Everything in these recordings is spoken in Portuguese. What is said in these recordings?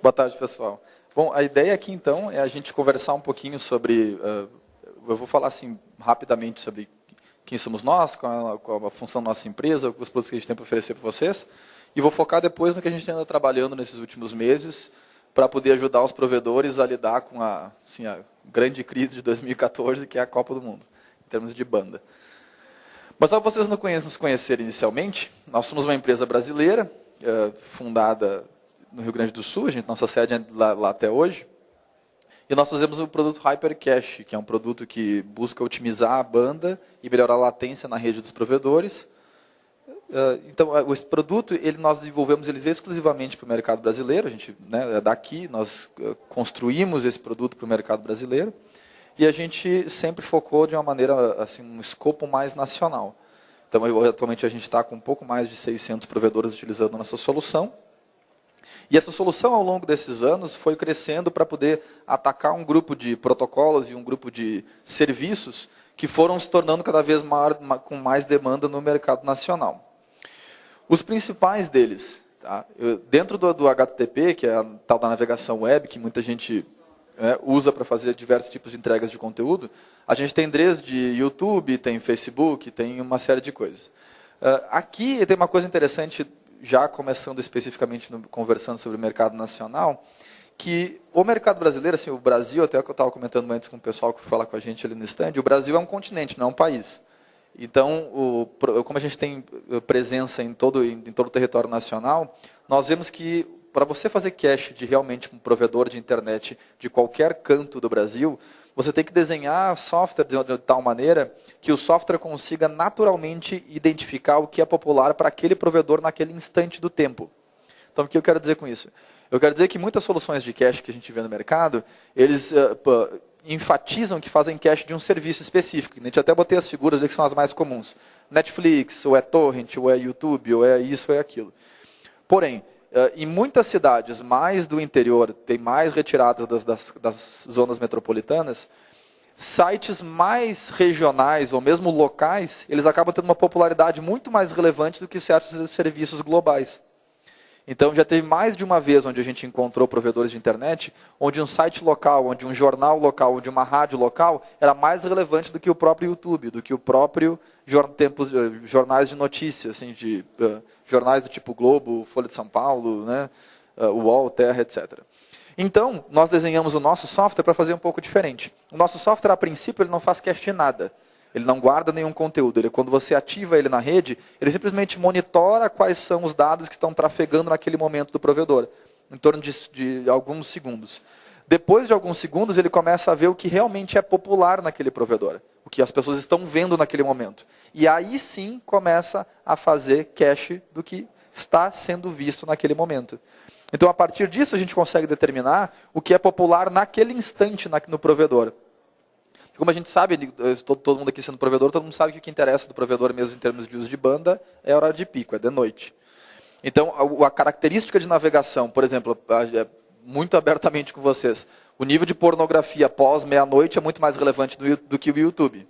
Boa tarde, pessoal. Bom, a ideia aqui, então, é a gente conversar um pouquinho sobre... eu vou falar, assim, rapidamente sobre quem somos nós, qual a função da nossa empresa, os produtos que a gente tem para oferecer para vocês, e vou focar depois no que a gente anda trabalhando nesses últimos meses para poder ajudar os provedores a lidar com a grande crise de 2014, que é a Copa do Mundo, em termos de banda. Mas só para vocês nos conhecerem inicialmente, nós somos uma empresa brasileira, fundada no Rio Grande do Sul, nossa sede é lá até hoje, e nós fazemos o produto HyperCache, que é um produto que busca otimizar a banda e melhorar a latência na rede dos provedores. Então, esse produto nós desenvolvemos ele exclusivamente para o mercado brasileiro, a gente, né, daqui nós construímos esse produto para o mercado brasileiro, e a gente sempre focou de uma maneira, assim, um escopo mais nacional. Então, atualmente a gente está com um pouco mais de 600 provedores utilizando a nossa solução. E essa solução, ao longo desses anos, foi crescendo para poder atacar um grupo de protocolos e um grupo de serviços que foram se tornando cada vez maior, com mais demanda no mercado nacional. Os principais deles, tá? Dentro do HTTP, que é a tal da navegação web, que muita gente usa para fazer diversos tipos de entregas de conteúdo, a gente tem desde YouTube, tem Facebook, tem uma série de coisas. Aqui tem uma coisa interessante, já começando especificamente conversando sobre o mercado nacional, que o mercado brasileiro, assim, o Brasil, até o que eu estava comentando antes com o pessoal que foi falar com a gente ali no stand, o Brasil é um continente, não é um país. Então, como a gente tem presença em todo o território nacional, nós vemos que para você fazer cache de realmente um provedor de internet de qualquer canto do Brasil, você tem que desenhar software de tal maneira que o software consiga naturalmente identificar o que é popular para aquele provedor naquele instante do tempo. Então, o que eu quero dizer com isso? Eu quero dizer que muitas soluções de cache que a gente vê no mercado, eles enfatizam que fazem cache de um serviço específico. A gente até botei as figuras ali que são as mais comuns. Netflix, ou é Torrent, ou é YouTube, ou é isso, ou é aquilo. Porém, em muitas cidades mais do interior, tem mais retiradas das zonas metropolitanas, sites mais regionais ou mesmo locais, eles acabam tendo uma popularidade muito mais relevante do que certos serviços globais. Então, já teve mais de uma vez onde a gente encontrou provedores de internet, onde um site local, onde um jornal local, onde uma rádio local, era mais relevante do que o próprio YouTube, do que o próprio jornais de notícias, assim, jornais do tipo Globo, Folha de São Paulo, né, UOL, Terra, etc. Então, nós desenhamos o nosso software para fazer um pouco diferente. O nosso software, a princípio, ele não faz cache de nada. Ele não guarda nenhum conteúdo. Quando você ativa ele na rede, ele simplesmente monitora quais são os dados que estão trafegando naquele momento do provedor, em torno de alguns segundos. Depois de alguns segundos, ele começa a ver o que realmente é popular naquele provedor, o que as pessoas estão vendo naquele momento. E aí sim começa a fazer cache do que está sendo visto naquele momento. Então, a partir disso, a gente consegue determinar o que é popular naquele instante no provedor. Como a gente sabe, todo mundo aqui sendo provedor, todo mundo sabe que o que interessa do provedor mesmo em termos de uso de banda é a hora de pico, é de noite. Então, a característica de navegação, por exemplo, muito abertamente com vocês, o nível de pornografia pós meia-noite é muito mais relevante do que o YouTube.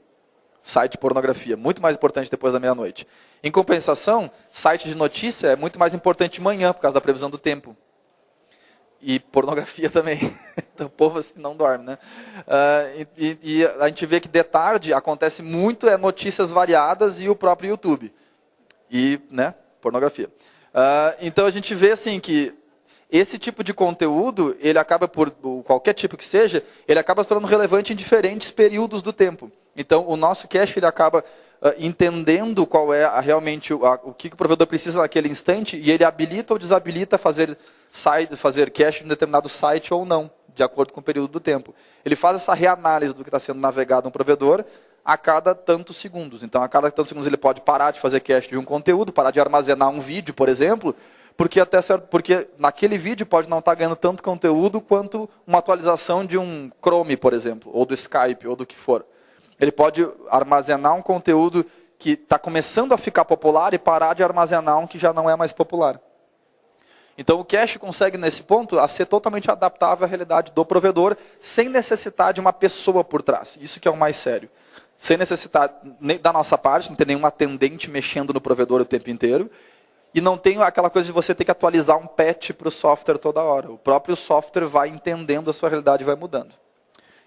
Site de pornografia, muito mais importante depois da meia-noite. Em compensação, site de notícia é muito mais importante de manhã, por causa da previsão do tempo. E pornografia também. Então o povo assim não dorme, né? E a gente vê que de tarde acontece muito notícias variadas e o próprio YouTube. E, né, pornografia. Então a gente vê assim que esse tipo de conteúdo, ele acaba por qualquer tipo que seja, ele acaba se tornando relevante em diferentes períodos do tempo. Então o nosso cache ele acaba entendendo qual é realmente o que o provedor precisa naquele instante e ele habilita ou desabilita fazer cache em um determinado site ou não, de acordo com o período do tempo. Ele faz essa reanálise do que está sendo navegado no provedor a cada tantos segundos. Então, a cada tantos segundos ele pode parar de fazer cache de um conteúdo, parar de armazenar um vídeo, por exemplo, porque naquele vídeo pode não estar ganhando tanto conteúdo quanto uma atualização de um Chrome, por exemplo, ou do Skype, ou do que for. Ele pode armazenar um conteúdo que está começando a ficar popular e parar de armazenar um que já não é mais popular. Então, o cache consegue, nesse ponto, ser totalmente adaptável à realidade do provedor, sem necessitar de uma pessoa por trás. Isso que é o mais sério. Sem necessitar, da nossa parte, não ter nenhum atendente mexendo no provedor o tempo inteiro. E não tem aquela coisa de você ter que atualizar um patch para o software toda hora. O próprio software vai entendendo a sua realidade e vai mudando.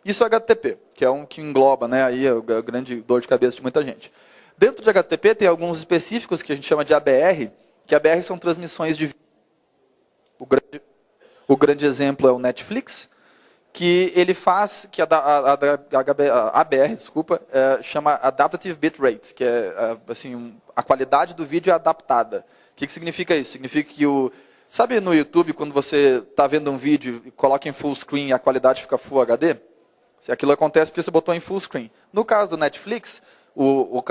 Isso é HTTP, que é um que engloba, né, aí a grande dor de cabeça de muita gente. Dentro de HTTP tem alguns específicos que a gente chama de ABR, que ABR são transmissões de vídeo. O grande exemplo é o Netflix, que ele faz, que a ABR, desculpa, chama Adaptive Bitrate, que é assim, a qualidade do vídeo é adaptada. O que significa isso? Significa que sabe no YouTube, quando você está vendo um vídeo e coloca em full screen e a qualidade fica Full HD? Aquilo acontece porque você botou em full screen. No caso do Netflix, o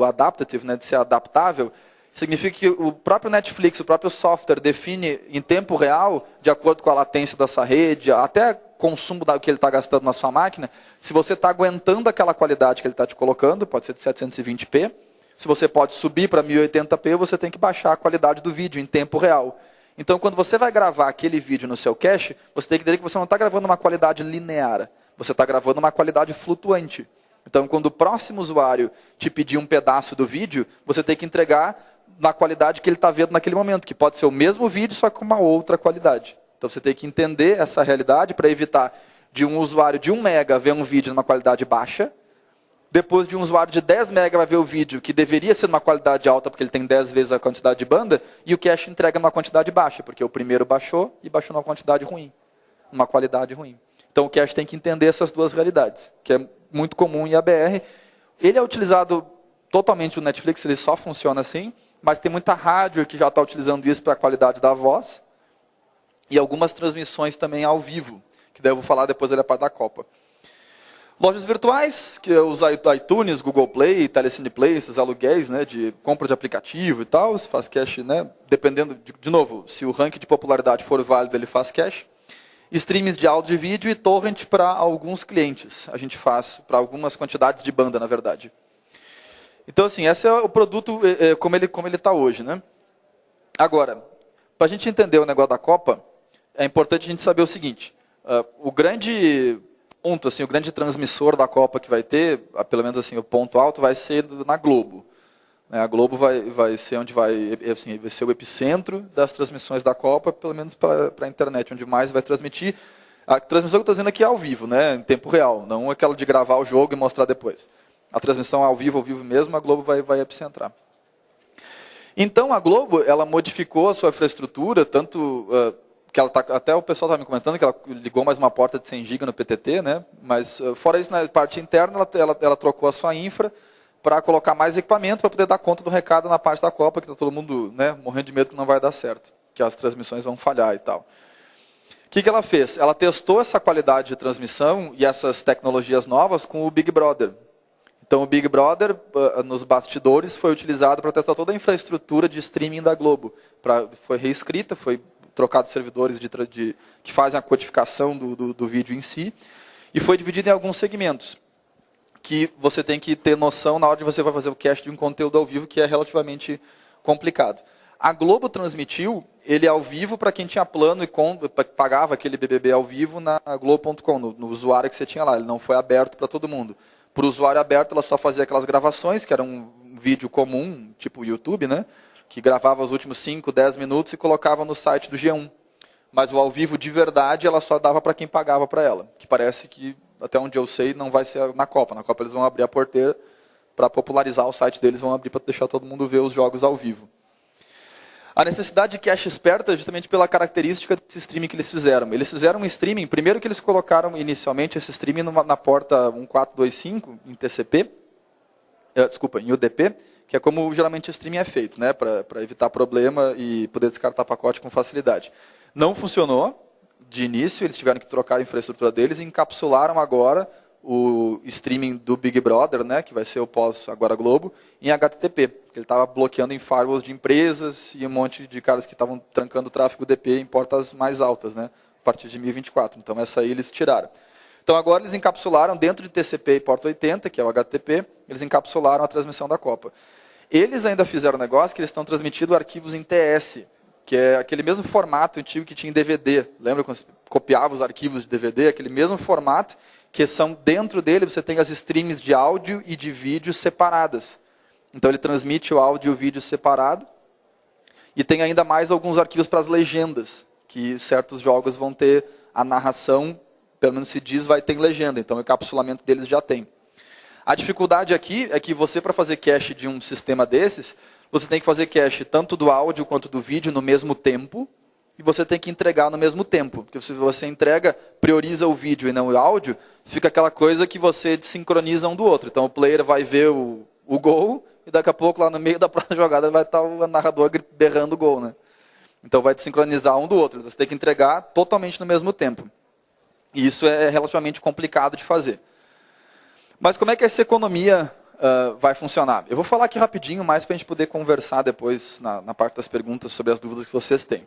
adaptative, né, de ser adaptável, significa que o próprio Netflix, o próprio software, define em tempo real, de acordo com a latência da sua rede, até consumo que ele está gastando na sua máquina, se você está aguentando aquela qualidade que ele está te colocando, pode ser de 720p, se você pode subir para 1080p, você tem que baixar a qualidade do vídeo em tempo real. Então, quando você vai gravar aquele vídeo no seu cache, você tem que entender que você não está gravando uma qualidade linear, você está gravando uma qualidade flutuante. Então, quando o próximo usuário te pedir um pedaço do vídeo, você tem que entregar na qualidade que ele está vendo naquele momento, que pode ser o mesmo vídeo, só com uma outra qualidade. Então, você tem que entender essa realidade para evitar de um usuário de 1 mega ver um vídeo numa qualidade baixa, depois de um usuário de 10 mega vai ver o vídeo que deveria ser numa qualidade alta, porque ele tem 10 vezes a quantidade de banda, e o cache entrega numa quantidade baixa, porque o primeiro baixou e baixou numa quantidade ruim, numa qualidade ruim. Então, o cache tem que entender essas duas realidades, que é muito comum em ABR. Ele é utilizado totalmente no Netflix, ele só funciona assim, mas tem muita rádio que já está utilizando isso para a qualidade da voz, e algumas transmissões também ao vivo, que daí eu vou falar depois da parte da Copa. Lojas virtuais, que os iTunes, Google Play, Telecine Play, esses aluguéis, né, de compra de aplicativo e tal, se faz cache, né, dependendo, de novo, se o ranking de popularidade for válido, ele faz cache. Streams de áudio e vídeo e torrent para alguns clientes. A gente faz para algumas quantidades de banda, na verdade. Então, assim, esse é o produto como ele está hoje, né? Agora, para a gente entender o negócio da Copa, é importante a gente saber o seguinte. O grande ponto, assim, o grande transmissor da Copa que vai ter, pelo menos assim, o ponto alto, vai ser na Globo. A Globo vai ser onde vai ser o epicentro das transmissões da Copa, pelo menos para a internet, onde mais vai transmitir. A transmissão que eu estou dizendo aqui é ao vivo, né, em tempo real, não aquela de gravar o jogo e mostrar depois. A transmissão ao vivo mesmo, a Globo vai epicentrar. Então, a Globo, ela modificou a sua infraestrutura, tanto que ela até o pessoal estava me comentando que ela ligou mais uma porta de 100 GB no PTT, né, mas fora isso, na parte interna, ela trocou a sua infra, para colocar mais equipamento, para poder dar conta do recado na parte da Copa, que está todo mundo, né, morrendo de medo que não vai dar certo, que as transmissões vão falhar e tal. O que ela fez? Ela testou essa qualidade de transmissão e essas tecnologias novas com o Big Brother. Então, o Big Brother, nos bastidores, foi utilizado para testar toda a infraestrutura de streaming da Globo. Foi reescrita, foi trocado servidores que fazem a codificação do vídeo em si, e foi dividido em alguns segmentos que você tem que ter noção na hora de você vai fazer o cache de um conteúdo ao vivo, que é relativamente complicado. A Globo transmitiu ele ao vivo para quem tinha plano e pagava aquele BBB ao vivo na Globo.com, no usuário que você tinha lá. Ele não foi aberto para todo mundo. Para o usuário aberto, ela só fazia aquelas gravações, que era um vídeo comum, tipo o YouTube, né, que gravava os últimos 5, 10 minutos e colocava no site do G1. Mas o ao vivo de verdade, ela só dava para quem pagava para ela, que parece que, até onde eu sei, não vai ser na Copa. Na Copa eles vão abrir a porteira para popularizar o site deles, vão abrir para deixar todo mundo ver os jogos ao vivo. A necessidade de cache esperta é justamente pela característica desse streaming que eles fizeram. Eles fizeram um streaming, primeiro que eles colocaram inicialmente esse streaming na porta 1425, em TCP, em UDP, que é como geralmente o streaming é feito, né, para evitar problema e poder descartar pacote com facilidade. Não funcionou de início, eles tiveram que trocar a infraestrutura deles e encapsularam agora o streaming do Big Brother, né, que vai ser o pós agora Globo, em HTTP, que ele estava bloqueando em firewalls de empresas e um monte de caras que estavam trancando o tráfego DP em portas mais altas, né, a partir de 2024. Então essa aí eles tiraram. Então agora eles encapsularam dentro de TCP e porta 80, que é o HTTP, eles encapsularam a transmissão da Copa. Eles ainda fizeram um negócio que eles estão transmitindo arquivos em TS, que é aquele mesmo formato antigo que tinha em DVD. Lembra quando você copiava os arquivos de DVD? Aquele mesmo formato, que são dentro dele, você tem as streams de áudio e de vídeo separadas. Então ele transmite o áudio e o vídeo separado. E tem ainda mais alguns arquivos para as legendas, que certos jogos vão ter a narração, pelo menos se diz, vai ter legenda. Então, o encapsulamento deles já tem. A dificuldade aqui é que você, para fazer cache de um sistema desses, você tem que fazer cache tanto do áudio quanto do vídeo no mesmo tempo, e você tem que entregar no mesmo tempo. Porque se você entrega, prioriza o vídeo e não o áudio, fica aquela coisa que você desincroniza um do outro. Então, o player vai ver o gol, e daqui a pouco, lá no meio da próxima jogada, vai estar o narrador berrando o gol, né? Então, vai desincronizar um do outro. Você tem que entregar totalmente no mesmo tempo. E isso é relativamente complicado de fazer. Mas como é que essa economia vai funcionar? Eu vou falar aqui rapidinho, mais para a gente poder conversar depois, na parte das perguntas, sobre as dúvidas que vocês têm.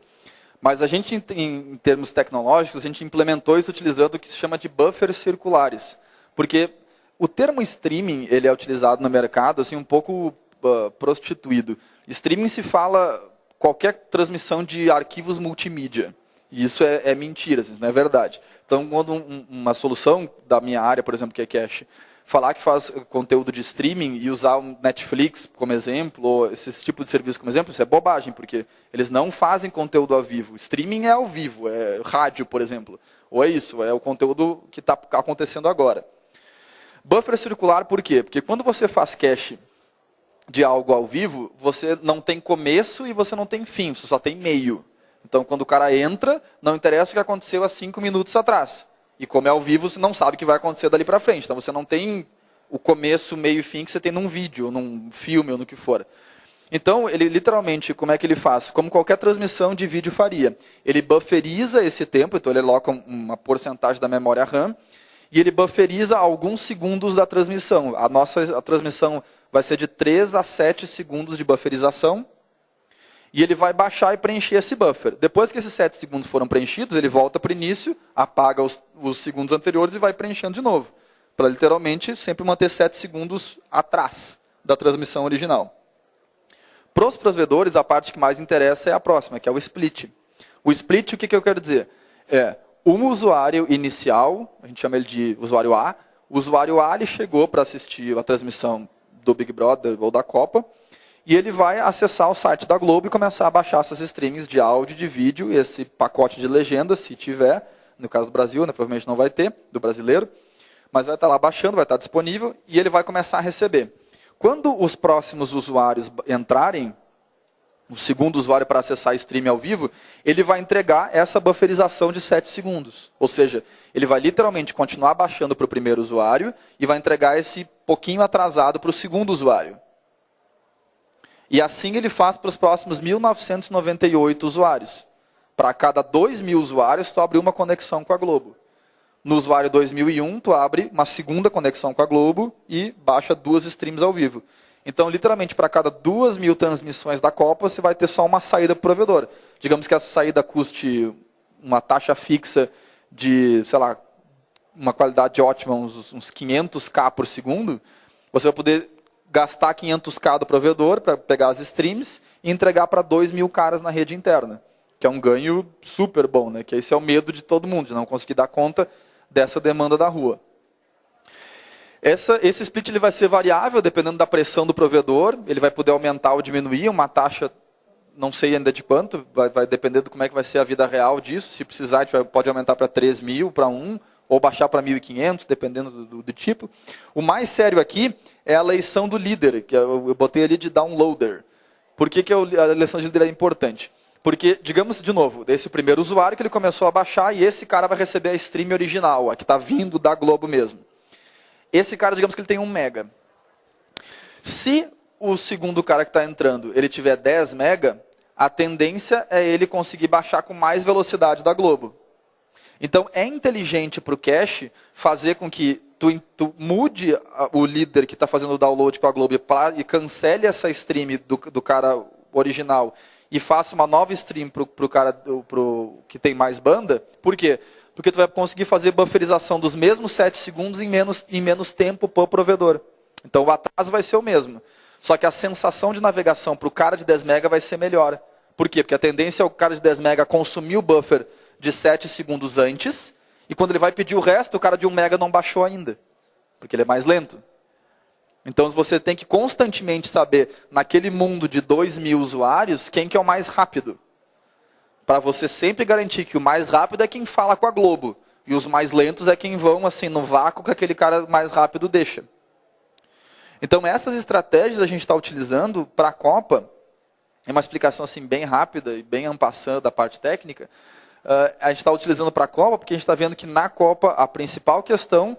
Mas a gente, em termos tecnológicos, a gente implementou isso utilizando o que se chama de buffers circulares. Porque o termo streaming, ele é utilizado no mercado assim, um pouco prostituído. Streaming se fala qualquer transmissão de arquivos multimídia. E isso é mentira, isso não é verdade. Então, quando uma solução da minha área, por exemplo, que é cache, falar que faz conteúdo de streaming e usar um Netflix como exemplo, ou esse tipo de serviço como exemplo, isso é bobagem, porque eles não fazem conteúdo ao vivo. Streaming é ao vivo, é rádio, por exemplo. Ou é isso, é o conteúdo que está acontecendo agora. Buffer circular, por quê? Porque quando você faz cache de algo ao vivo, você não tem começo e você não tem fim, você só tem meio. Então, quando o cara entra, não interessa o que aconteceu há 5 minutos atrás. E como é ao vivo, você não sabe o que vai acontecer dali para frente. Então, você não tem o começo, meio e fim que você tem num vídeo, ou num filme, ou no que for. Então, ele literalmente, como é que ele faz? Como qualquer transmissão de vídeo faria. Ele bufferiza esse tempo, então ele aloca uma porcentagem da memória RAM, e ele bufferiza alguns segundos da transmissão. A transmissão vai ser de 3 a 7 segundos de bufferização, e ele vai baixar e preencher esse buffer. Depois que esses 7 segundos foram preenchidos, ele volta para o início, apaga os segundos anteriores e vai preenchendo de novo. Para literalmente sempre manter 7 segundos atrás da transmissão original. Para os provedores, a parte que mais interessa é a próxima, que é o split. O split, o que eu quero dizer? É um usuário inicial, a gente chama ele de usuário A. O usuário A ele chegou para assistir a transmissão do Big Brother ou da Copa, e ele vai acessar o site da Globo e começar a baixar essas streams de áudio, de vídeo, e esse pacote de legendas, se tiver, no caso do Brasil, né, provavelmente não vai ter, do brasileiro, mas vai estar lá baixando, vai estar disponível, e ele vai começar a receber. Quando os próximos usuários entrarem, o segundo usuário para acessar a stream ao vivo, ele vai entregar essa bufferização de 7 segundos. Ou seja, ele vai literalmente continuar baixando para o primeiro usuário e vai entregar esse pouquinho atrasado para o segundo usuário. E assim ele faz para os próximos 1.998 usuários. Para cada 2.000 usuários, tu abre uma conexão com a Globo. No usuário 2001, tu abre uma segunda conexão com a Globo e baixa 2 streams ao vivo. Então, literalmente, para cada 2.000 transmissões da Copa, você vai ter só uma saída para o provedor. Digamos que essa saída custe uma taxa fixa de, sei lá, uma qualidade ótima, uns 500K por segundo. Você vai poder gastar 500K do provedor para pegar as streams e entregar para 2.000 caras na rede interna. Que é um ganho super bom, né? Que esse é o medo de todo mundo, de não conseguir dar conta dessa demanda da rua. Esse split ele vai ser variável, dependendo da pressão do provedor. Ele vai poder aumentar ou diminuir, uma taxa, não sei ainda de quanto, vai depender de como é que vai ser a vida real disso. Se precisar, a gente pode aumentar para 3.000, para 1, ou baixar para 1.500, dependendo do tipo. O mais sério aqui é a eleição do líder, que eu botei ali de downloader. Por que a eleição de líder é importante? Porque, digamos de novo, esse primeiro usuário que ele começou a baixar e esse cara vai receber a stream original, a que está vindo da Globo mesmo. Esse cara, digamos que ele tem 1 mega. Se o segundo cara que está entrando, ele tiver 10 mega, a tendência é ele conseguir baixar com mais velocidade da Globo. Então, é inteligente para o cache fazer com que tu mude o líder que está fazendo o download com a Globo e cancele essa stream do cara original e faça uma nova stream para o cara que tem mais banda. Por quê? Porque tu vai conseguir fazer bufferização dos mesmos 7 segundos em menos tempo para o provedor. Então o atraso vai ser o mesmo. Só que a sensação de navegação para o cara de 10 mega vai ser melhor. Por quê? Porque a tendência é o cara de 10 mega consumir o buffer de 7 segundos antes, e quando ele vai pedir o resto, o cara de 1 mega não baixou ainda. Porque ele é mais lento. Então, você tem que constantemente saber, naquele mundo de 2.000 usuários, quem que é o mais rápido. Para você sempre garantir que o mais rápido é quem fala com a Globo. E os mais lentos é quem vão assim no vácuo que aquele cara mais rápido deixa. Então, essas estratégias a gente está utilizando para a Copa. É uma explicação assim, bem rápida e bem en passant da parte técnica. A gente está utilizando para a Copa porque a gente está vendo que na Copa a principal questão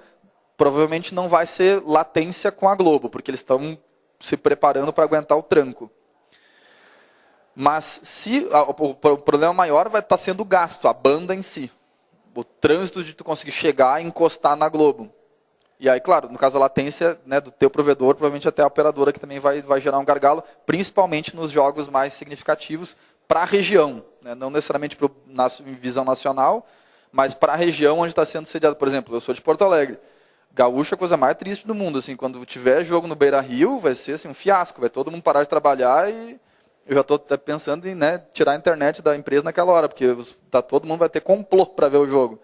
provavelmente não vai ser latência com a Globo, porque eles estão se preparando para aguentar o tranco. Mas o problema maior vai estar sendo o gasto, a banda em si. O trânsito de tu conseguir chegar e encostar na Globo. E aí, claro, no caso da latência, né, do teu provedor, provavelmente até a operadora que também vai gerar um gargalo, principalmente nos jogos mais significativos para a região. Né, não necessariamente na visão nacional, mas para a região onde está sendo sediado. Por exemplo, eu sou de Porto Alegre. Gaúcho é a coisa mais triste do mundo. Assim, quando tiver jogo no Beira-Rio, vai ser assim, um fiasco. Vai todo mundo parar de trabalhar e eu já estou pensando em, né, tirar a internet da empresa naquela hora, porque todo mundo vai ter complô para ver o jogo.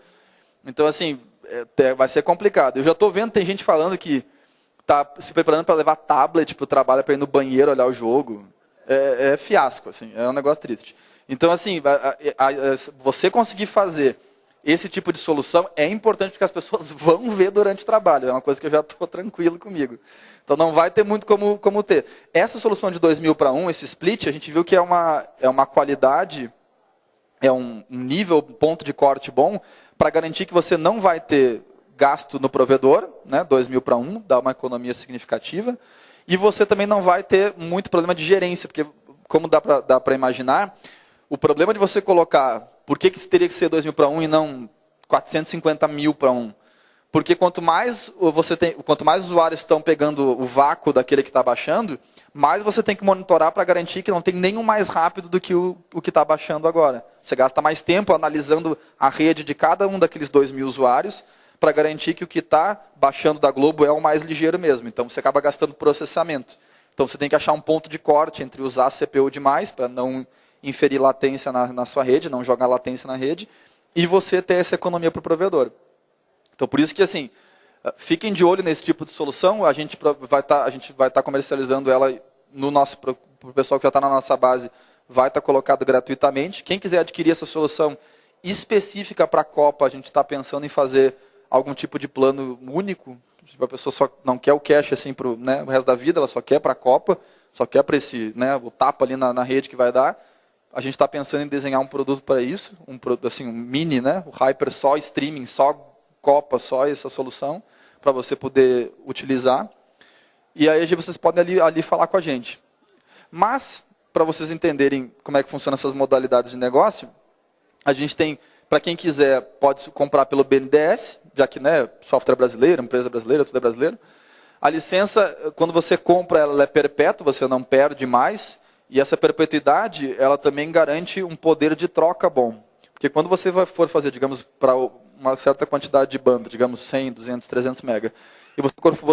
Então, assim, vai ser complicado. Eu já estou vendo, tem gente falando que está se preparando para levar tablet para o trabalho, para ir no banheiro olhar o jogo. É fiasco, assim, é um negócio triste. Então, assim, você conseguir fazer esse tipo de solução é importante porque as pessoas vão ver durante o trabalho. É uma coisa que eu já estou tranquilo comigo. Então, não vai ter muito como ter. Essa solução de 2.000 para 1, esse split, a gente viu que é uma qualidade, é um nível, um ponto de corte bom, para garantir que você não vai ter gasto no provedor, né, 2.000 para 1, dá uma economia significativa, e você também não vai ter muito problema de gerência, porque, como dá para imaginar, o problema de você colocar, por que teria que ser 2.000 para 1 e não 450.000 para 1? Porque quanto mais usuários estão pegando o vácuo daquele que está baixando, mais você tem que monitorar para garantir que não tem nenhum mais rápido do que o que está baixando agora. Você gasta mais tempo analisando a rede de cada um daqueles 2.000 usuários para garantir que o que está baixando da Globo é o mais ligeiro mesmo. Então, você acaba gastando processamento. Então, você tem que achar um ponto de corte entre usar a CPU demais, para não inferir latência na sua rede, não jogar latência na rede, e você ter essa economia para o provedor. Então, por isso que, assim, fiquem de olho nesse tipo de solução. A gente vai estar comercializando ela para o pessoal que já está na nossa base, vai estar colocado gratuitamente. Quem quiser adquirir essa solução específica para a Copa, a gente está pensando em fazer algum tipo de plano único. A pessoa só não quer o cash assim, pro, né, o resto da vida, ela só quer para a Copa, só quer para esse, né, o tapa ali na rede que vai dar. A gente está pensando em desenhar um produto para isso, um mini, né, o Hyper só streaming, só Copa, só essa solução, para você poder utilizar. E aí vocês podem ali falar com a gente. Mas, para vocês entenderem como é que funcionam essas modalidades de negócio, a gente tem, para quem quiser, pode comprar pelo BNDES, já que, né, software brasileiro, empresa brasileira, tudo é brasileiro. A licença, quando você compra, ela é perpétua, você não perde mais. E essa perpetuidade, ela também garante um poder de troca bom. Porque quando você for fazer, digamos, para uma certa quantidade de banda, digamos 100, 200, 300 mega, e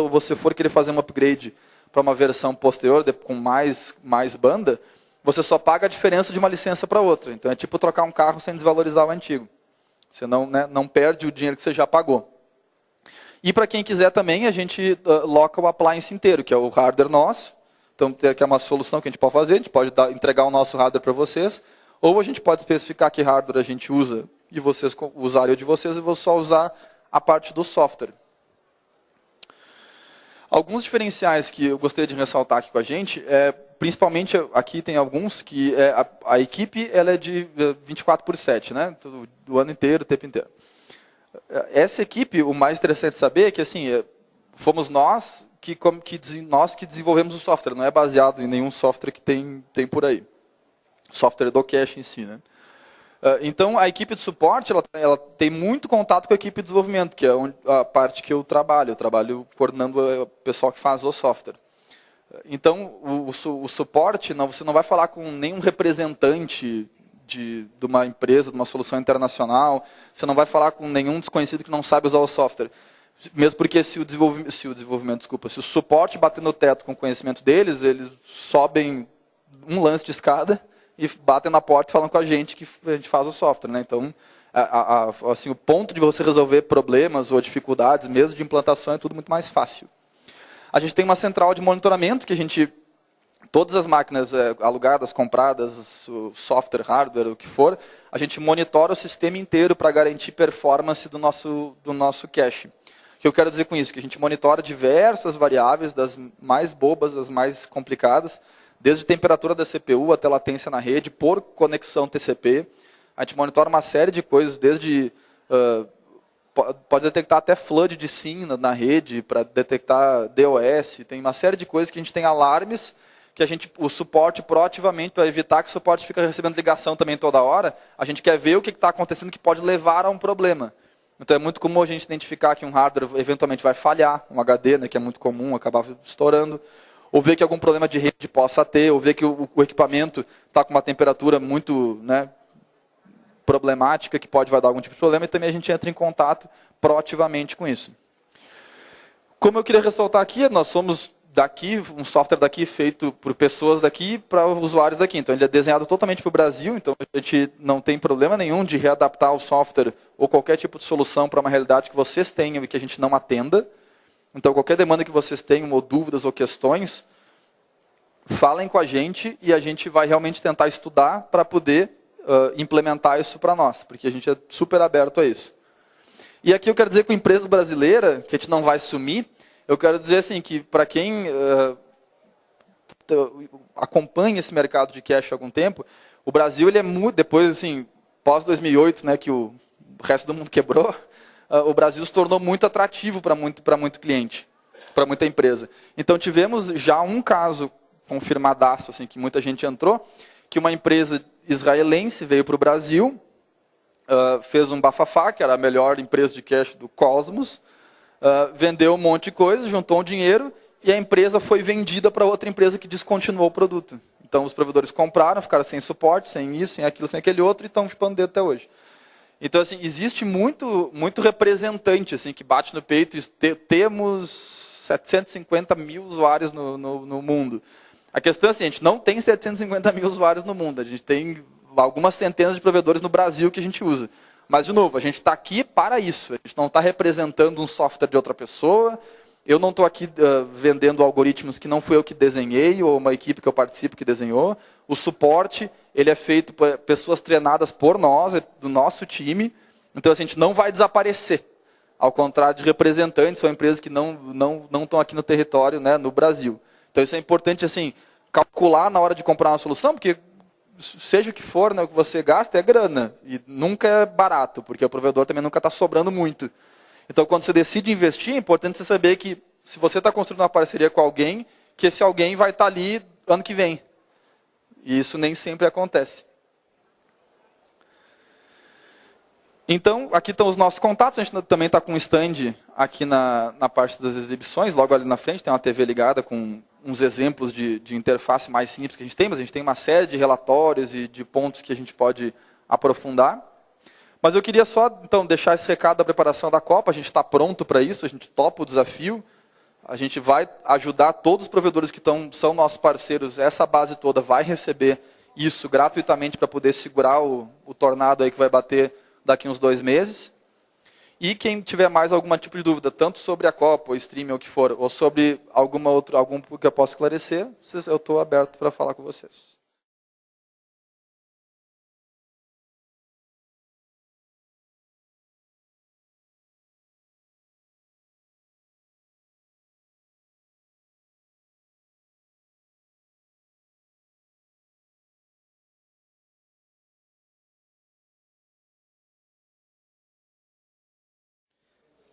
você for querer fazer um upgrade para uma versão posterior, com mais banda, você só paga a diferença de uma licença para outra. Então é tipo trocar um carro sem desvalorizar o antigo. Você não perde o dinheiro que você já pagou. E para quem quiser também, a gente loca o appliance inteiro, que é o hardware nosso. Então, que é uma solução que a gente pode fazer, a gente pode entregar o nosso hardware para vocês, ou a gente pode especificar que hardware a gente usa, e vocês usarem o de vocês, e vou só usar a parte do software. Alguns diferenciais que eu gostaria de ressaltar aqui com a gente, principalmente aqui tem alguns, que a equipe ela é de 24/7, né? Do ano inteiro, o tempo inteiro. Essa equipe, o mais interessante de saber é que assim, fomos nós que desenvolvemos o software, não é baseado em nenhum software que tem por aí. Software do cache em si, né? Então, a equipe de suporte ela tem muito contato com a equipe de desenvolvimento, que é a parte que eu trabalho. Eu trabalho coordenando o pessoal que faz o software. Então, o suporte, você não vai falar com nenhum representante de uma empresa, de uma solução internacional. Você não vai falar com nenhum desconhecido que não sabe usar o software. Mesmo porque se o suporte bater no teto com o conhecimento deles, eles sobem um lance de escada e batem na porta e falam com a gente que a gente faz o software, né? Então, assim, o ponto de você resolver problemas ou dificuldades, mesmo de implantação, é tudo muito mais fácil. A gente tem uma central de monitoramento que a gente, todas as máquinas alugadas, compradas, o software, hardware, o que for, a gente monitora o sistema inteiro para garantir performance do nosso cache. O que eu quero dizer com isso? Que a gente monitora diversas variáveis, das mais bobas às mais complicadas, desde temperatura da CPU até latência na rede, por conexão TCP. A gente monitora uma série de coisas, desde... pode detectar até flood de SIM na rede, para detectar DOS. Tem uma série de coisas que a gente tem alarmes, que o suporte proativamente, para evitar que o suporte fique recebendo ligação também toda hora, a gente quer ver o que está acontecendo que pode levar a um problema. Então é muito comum a gente identificar que um hardware eventualmente vai falhar, um HD, né, que é muito comum, acabar estourando, ou ver que algum problema de rede possa ter, ou ver que o equipamento está com uma temperatura muito, né, problemática, que vai dar algum tipo de problema, e também a gente entra em contato proativamente com isso. Como eu queria ressaltar aqui, nós somos daqui, um software daqui feito por pessoas daqui para usuários daqui. Então ele é desenhado totalmente para o Brasil, então a gente não tem problema nenhum de readaptar o software ou qualquer tipo de solução para uma realidade que vocês tenham e que a gente não atenda. Então qualquer demanda que vocês tenham, ou dúvidas ou questões, falem com a gente e a gente vai realmente tentar estudar para poder implementar isso para nós, porque a gente é super aberto a isso. E aqui eu quero dizer que com empresa brasileira, que a gente não vai sumir, eu quero dizer assim, que para quem acompanha esse mercado de cache há algum tempo, o Brasil ele é muito, depois assim, pós 2008, né, que o resto do mundo quebrou, o Brasil se tornou muito atrativo para muito cliente, para muita empresa. Então tivemos já um caso confirmadaço, assim, que muita gente entrou, que uma empresa israelense veio para o Brasil, fez um bafafá, que era a melhor empresa de cache do Cosmos, vendeu um monte de coisa, juntou um dinheiro, e a empresa foi vendida para outra empresa que descontinuou o produto. Então os provedores compraram, ficaram sem suporte, sem isso, sem aquilo, sem aquele outro, e estão chupando dedo até hoje. Então assim, existe muito representante assim, que bate no peito, e temos 750 mil usuários no mundo. A questão é assim, a gente não tem 750 mil usuários no mundo, a gente tem algumas centenas de provedores no Brasil que a gente usa. Mas, de novo, a gente está aqui para isso. A gente não está representando um software de outra pessoa. Eu não estou aqui vendendo algoritmos que não fui eu que desenhei, ou uma equipe que eu participo que desenhou. O suporte ele é feito por pessoas treinadas por nós, do nosso time. Então, assim, a gente não vai desaparecer. Ao contrário de representantes, são empresas que não estão aqui no território, né, no Brasil. Então, isso é importante assim, calcular na hora de comprar uma solução, porque... seja o que for, né, o que você gasta é grana. E nunca é barato, porque o provedor também nunca está sobrando muito. Então, quando você decide investir, é importante você saber que, se você está construindo uma parceria com alguém, que esse alguém vai estar ali ano que vem. E isso nem sempre acontece. Então, aqui estão os nossos contatos. A gente também está com um stand aqui na parte das exibições. Logo ali na frente tem uma TV ligada com uns exemplos de interface mais simples que a gente tem, mas a gente tem uma série de relatórios e de pontos que a gente pode aprofundar. Mas eu queria só, então, deixar esse recado da preparação da Copa. A gente está pronto para isso, a gente topa o desafio. A gente vai ajudar todos os provedores que são nossos parceiros. Essa base toda vai receber isso gratuitamente para poder segurar o tornado aí que vai bater daqui uns 2 meses. E quem tiver mais algum tipo de dúvida, tanto sobre a Copa, ou streaming, ou o que for, ou sobre algum que eu possa esclarecer, eu estou aberto para falar com vocês.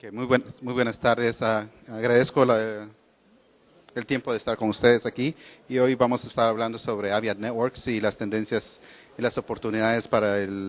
Okay, muy buenas tardes. Agradezco el tiempo de estar con ustedes aquí y hoy vamos a estar hablando sobre Aviat Networks y las tendencias y las oportunidades para el